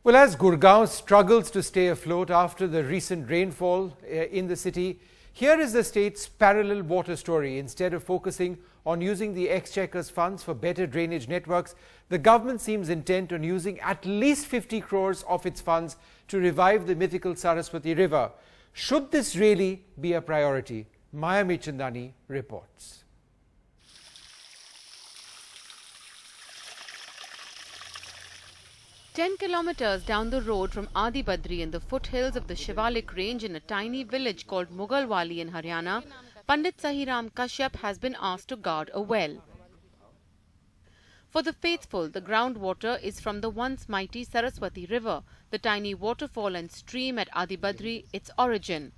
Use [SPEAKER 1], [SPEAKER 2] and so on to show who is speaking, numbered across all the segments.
[SPEAKER 1] Well, as Gurgaon struggles to stay afloat after the recent rainfall in the city, here is the state's parallel water story. Instead of focusing on using the Exchequer's funds for better drainage networks, the government seems intent on using at least 50 crores of its funds to revive the mythical Saraswati river. Should this really be a priority? Maya Michandani reports.
[SPEAKER 2] 10 kilometers down the road from Adi Badri in the foothills of the Shivalik range in a tiny village called Mughalwali in Haryana, Pandit Sahiram Kashyap has been asked to guard a well. For the faithful, the groundwater is from the once mighty Saraswati river, the tiny waterfall and stream at Adi Badri, its origin.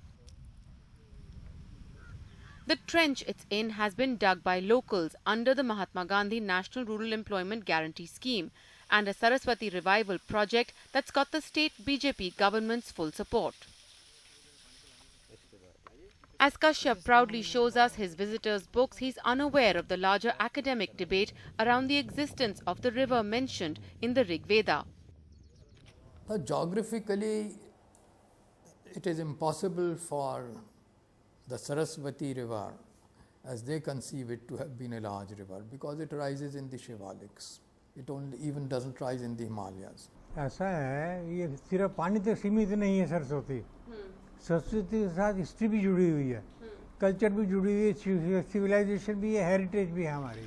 [SPEAKER 2] The trench it's in has been dug by locals under the Mahatma Gandhi National Rural Employment Guarantee Scheme and a Saraswati revival project that's got the state BJP government's full support. As Kashyap proudly shows us his visitors' books, he's unaware of the larger academic debate around the existence of the river mentioned in the Rig Veda.
[SPEAKER 3] Geographically, it is impossible for the Saraswati river, as they conceive it, to have been a large river because it rises in the Shivaliks. It only even doesn't rise in the Himalayas.
[SPEAKER 4] ऐसा है, ये सिर्फ पानी तक सीमित नहीं है सरस्वती। सरस्वती के साथ हिस्ट्री भी जुड़ी हुई है, कल्चर भी जुड़ी हुई है, सिविलाइजेशन भी है, हेरिटेज भी है हमारी।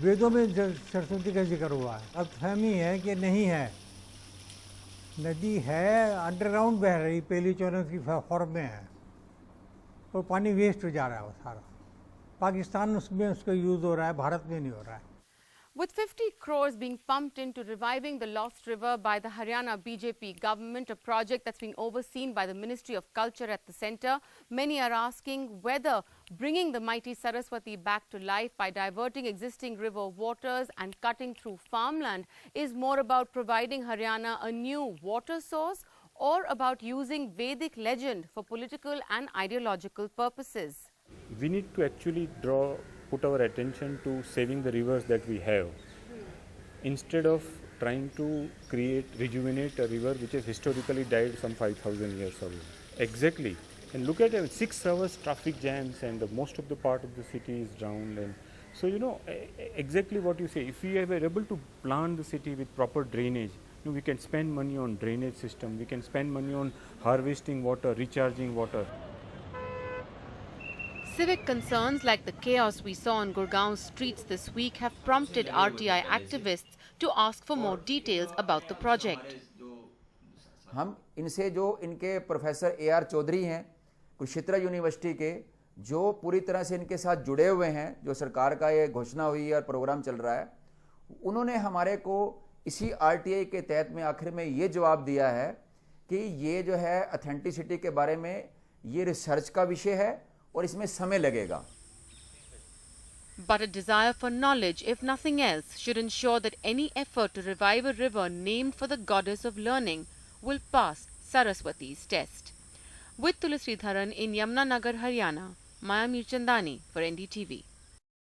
[SPEAKER 4] वेदों में सरस्वती का जिक्र हुआ है, अब फहमी है कि नहीं है। नदी है, अंडरग्राउंड बह रही, पहली चौरस की फॉर्म में है, और पानी वेस्ट हो जा रहा है वो सारा। पाकिस्तान उसमें उसका यूज़ हो रहा है, भारत में नहीं हो रहा है।
[SPEAKER 2] With 50 crores being pumped into reviving the lost river by the Haryana BJP government, a project that's being overseen by the Ministry of Culture at the centre, many are asking whether bringing the mighty Saraswati back to life by diverting existing river waters and cutting through farmland is more about providing Haryana a new water source or about using Vedic legend for political and ideological purposes.
[SPEAKER 5] We need to actually put our attention to saving the rivers that we have, instead of trying to rejuvenate a river which has historically died some 5,000 years ago. Exactly. And look at it, 6 hours traffic jams and most of the part of the city is drowned. And so, exactly what you say, if we are able to plan the city with proper drainage, we can spend money on drainage system, we can spend money on harvesting water, recharging water.
[SPEAKER 2] Civic concerns like the chaos we saw on Gurgaon's streets this week have prompted RTI activists to ask for more details about the project.
[SPEAKER 6] हम इनसे जो इनके professor AR Chaudhary हैं Kurukshetra university के, जो पूरी तरह से इनके साथ जुड़े हुए हैं, जो सरकार का ये घोषणा हुई है और प्रोग्राम चल रहा है, उन्होंने हमारे को इसी RTI के तहत में आखिर में ये जवाब दिया है कि ये जो है ऑथेंटिसिटी के बारे में ये रिसर्च का विषय है और इसमें समय लगेगा.
[SPEAKER 2] But a desire for knowledge, if nothing else, should ensure that any effort to revive a river named for the goddess of learning will pass Saraswati's test. With Tulsi Dharan in Yamunanagar, Haryana, Maya Michandani for NDTV.